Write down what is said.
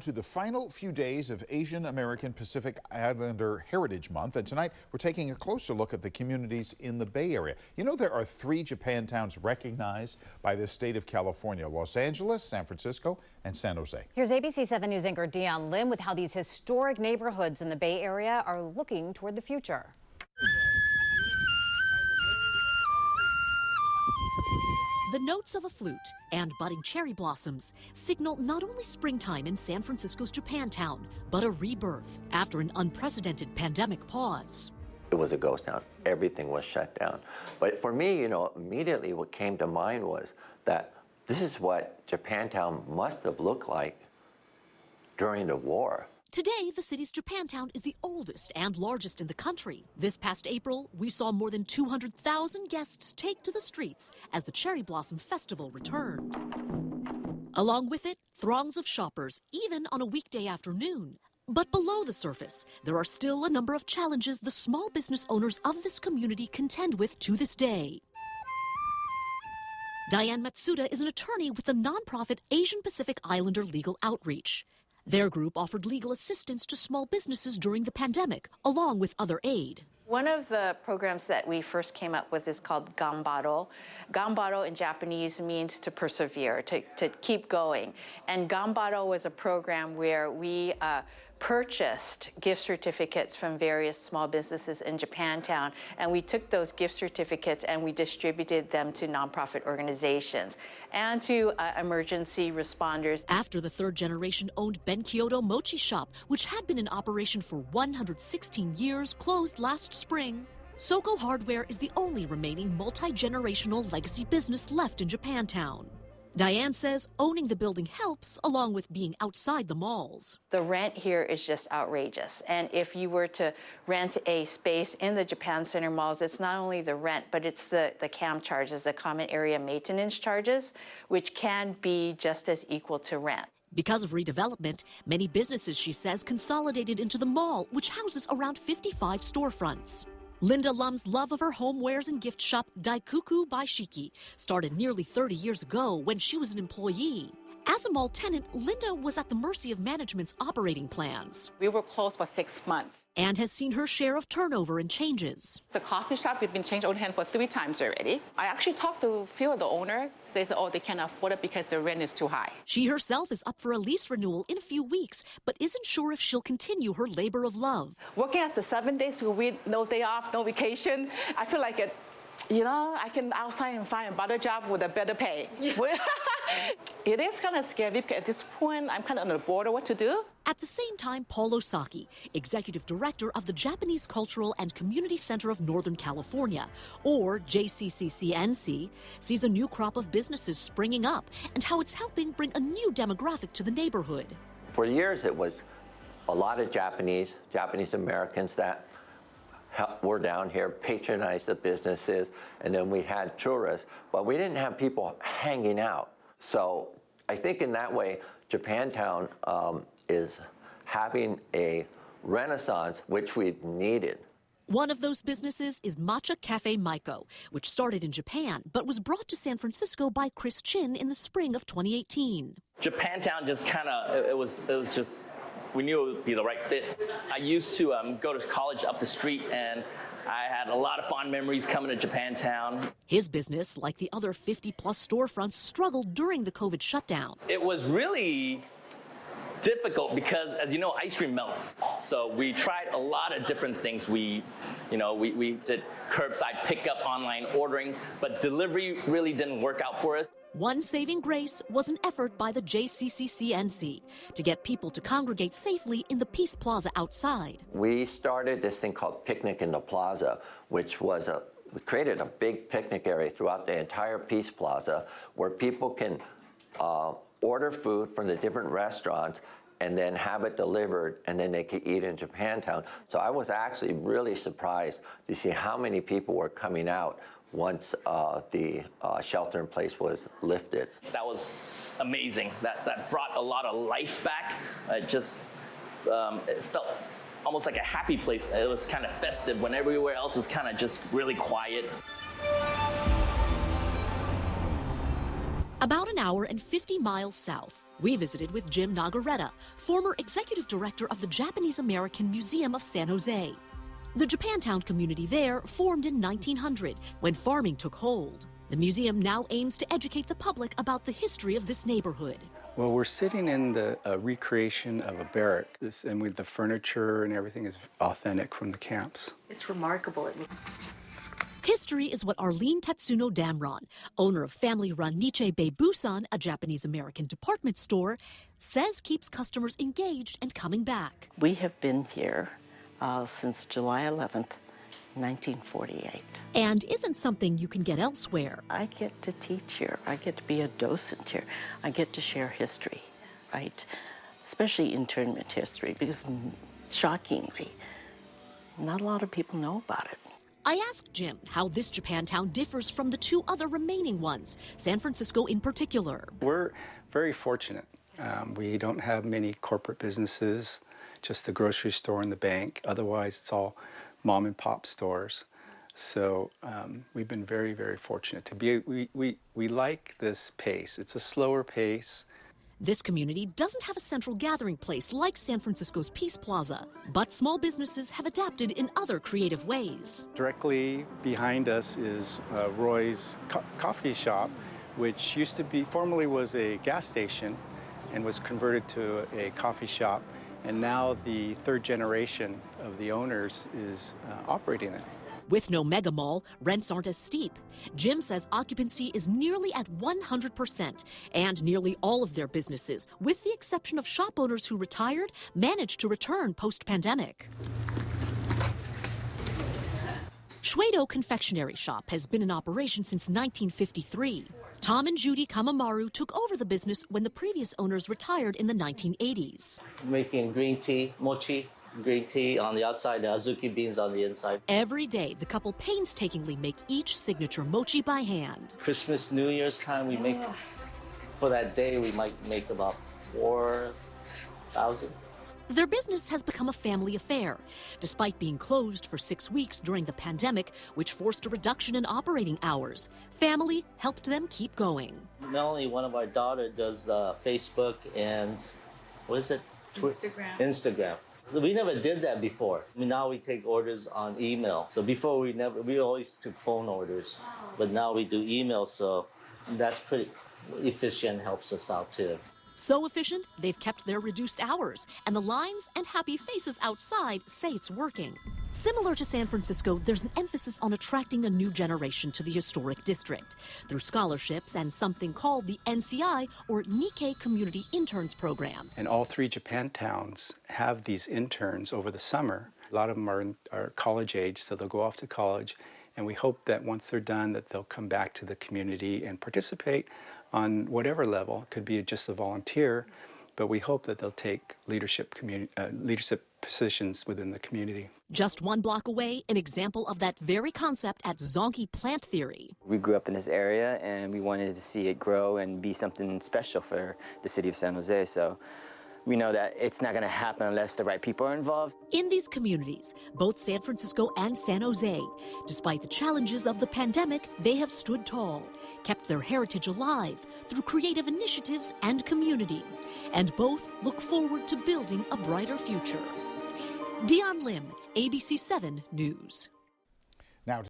To the final few days of Asian American Pacific Islander Heritage Month, and tonight we're taking a closer look at the communities in the Bay Area. You know, there are 3 Japantowns recognized by the state of California: Los Angeles, San Francisco, and San Jose. Here's ABC 7 News anchor Dion Lim with how these historic neighborhoods in the Bay Area are looking toward the future. The notes of a flute and budding cherry blossoms signal not only springtime in San Francisco's Japantown, but a rebirth after an unprecedented pandemic pause. It was a ghost town. Everything was shut down. But for me, immediately what came to mind was that this is what Japantown must have looked like during the war. Today, the city's Japantown is the oldest and largest in the country. This past April, we saw more than 200,000 guests take to the streets as the Cherry Blossom Festival returned. Along with it, throngs of shoppers, even on a weekday afternoon. But below the surface, there are still a number of challenges the small business owners of this community contend with to this day. Diane Matsuda is an attorney with the nonprofit Asian Pacific Islander Legal Outreach. Their group offered legal assistance to small businesses during the pandemic, along with other aid. One of the programs that we first came up with is called Gambaro. Gambaro in Japanese means to persevere, to keep going. And Gambaro was a program where we purchased gift certificates from various small businesses in Japantown, and we took those gift certificates and we distributed them to nonprofit organizations and to emergency responders. After the third generation owned Ben Kyoto Mochi Shop, which had been in operation for 116 years, closed last spring, Soko Hardware is the only remaining multi-generational legacy business left in Japantown. Diane says owning the building helps, along with being outside the malls. The rent here is just outrageous. And if you were to rent a space in the Japan Center malls, it's not only the rent, but it's the CAM charges, the common area maintenance charges, which can be just as equal to rent. Because of redevelopment, many businesses, she says, consolidated into the mall, which houses around 55 storefronts. Linda Lum's love of her homewares and gift shop, Daikuku by Shiki, started nearly 30 years ago when she was an employee. As a mall tenant, Linda was at the mercy of management's operating plans. We were closed for 6 months. And has seen her share of turnover and changes. The coffee shop, we've been changed owner hand for 3 times already. I actually talked to a few of the owners. They said, they can't afford it because the rent is too high. She herself is up for a lease renewal in a few weeks, but isn't sure if she'll continue her labor of love. Working at the 7 days a week, no day off, no vacation, I feel like it. I can outside and find a better job with a better pay. It is kind of scary because at this point, I'm kind of on the border what to do. At the same time, Paul Osaki, executive director of the Japanese Cultural and Community Center of Northern California, or JCCCNC, sees a new crop of businesses springing up and how it's helping bring a new demographic to the neighborhood. For years, it was a lot of Japanese Americans that were down here, patronized the businesses, and then we had tourists, but we didn't have people hanging out. So I think in that way, Japantown is having a renaissance, which we needed. One of those businesses is Matcha Cafe Maiko, which started in Japan, but was brought to San Francisco by Chris Chin in the spring of 2018. Japantown just it was just, we knew it would be the right fit. I used to go to college up the street, and I had a lot of fond memories coming to Japantown. His business, like the other 50-plus storefronts, struggled during the COVID shutdowns. It was really difficult because, as you know, ice cream melts. So we tried a lot of different things. We did curbside pickup, online ordering, but delivery really didn't work out for us. One saving grace was an effort by the JCCCNC to get people to congregate safely in the Peace Plaza outside. We started this thing called Picnic in the Plaza, which was we created a big picnic area throughout the entire Peace Plaza where people can order food from the different restaurants and then have it delivered, and then they could eat in Japantown. So I was actually really surprised to see how many people were coming out once the shelter in place was lifted. That was amazing. That brought a lot of life back. It felt almost like a happy place. It was kind of festive when everywhere else was kind of just really quiet. About an hour and 50 miles south, We visited with Jim Nagaretta, former executive director of the Japanese American Museum of San Jose. The Japantown community there formed in 1900 when farming took hold. The museum now aims to educate the public about the history of this neighborhood. Well, we're sitting in the recreation of a barrack, and with the furniture and everything is authentic from the camps. It's remarkable. History is what Arlene Tatsuno Damron, owner of family-run Niche Bay Busan, a Japanese-American department store, says keeps customers engaged and coming back. We have been here since July 11th, 1948. And isn't something you can get elsewhere. I get to teach here. I get to be a docent here. I get to share history, right? Especially internment history, because shockingly, not a lot of people know about it. I asked Jim how this Japantown differs from the two other remaining ones, San Francisco in particular. We're very fortunate. We don't have many corporate businesses, just the grocery store and the bank. Otherwise, it's all mom and pop stores. So we've been very, very fortunate to be. We like this pace. It's a slower pace. This community doesn't have a central gathering place like San Francisco's Peace Plaza, but small businesses have adapted in other creative ways. Directly behind us is Roy's coffee shop, which used to be, formerly was a gas station and was converted to a coffee shop. And now the third generation of the owners is operating it. With no mega mall, rents aren't as steep. Jim says occupancy is nearly at 100%, and nearly all of their businesses, with the exception of shop owners who retired, managed to return post-pandemic. Shuedo Confectionery Shop has been in operation since 1953. Tom and Judy Kamamaru took over the business when the previous owners retired in the 1980s. Making green tea, mochi, green tea on the outside, the azuki beans on the inside. Every day, the couple painstakingly make each signature mochi by hand. Christmas, New Year's time, we make, for that day, we might make about 4,000. Their business has become a family affair, despite being closed for 6 weeks during the pandemic, which forced a reduction in operating hours. Family helped them keep going. Not only one of our daughter does Facebook and, what is it? Instagram. We never did that before. Now we take orders on email. So before we always took phone orders, but now we do email, so that's pretty efficient, helps us out too. So efficient, they've kept their reduced hours, and the lines and happy faces outside say it's working. Similar to San Francisco, there's an emphasis on attracting a new generation to the historic district through scholarships and something called the NCI, or Nikkei Community Interns Program. And all three Japantowns have these interns over the summer. A lot of them are college age, so they'll go off to college, and we hope that once they're done that they'll come back to the community and participate on whatever level. It could be just a volunteer, but we hope that they'll take leadership positions within the community. Just one block away, an example of that very concept at Zonky Plant Theory. We grew up in this area and we wanted to see it grow and be something special for the city of San Jose. So we know that it's not going to happen unless the right people are involved. In these communities, both San Francisco and San Jose, despite the challenges of the pandemic, they have stood tall, kept their heritage alive through creative initiatives and community, and both look forward to building a brighter future. Dion Lim, ABC 7 News. Now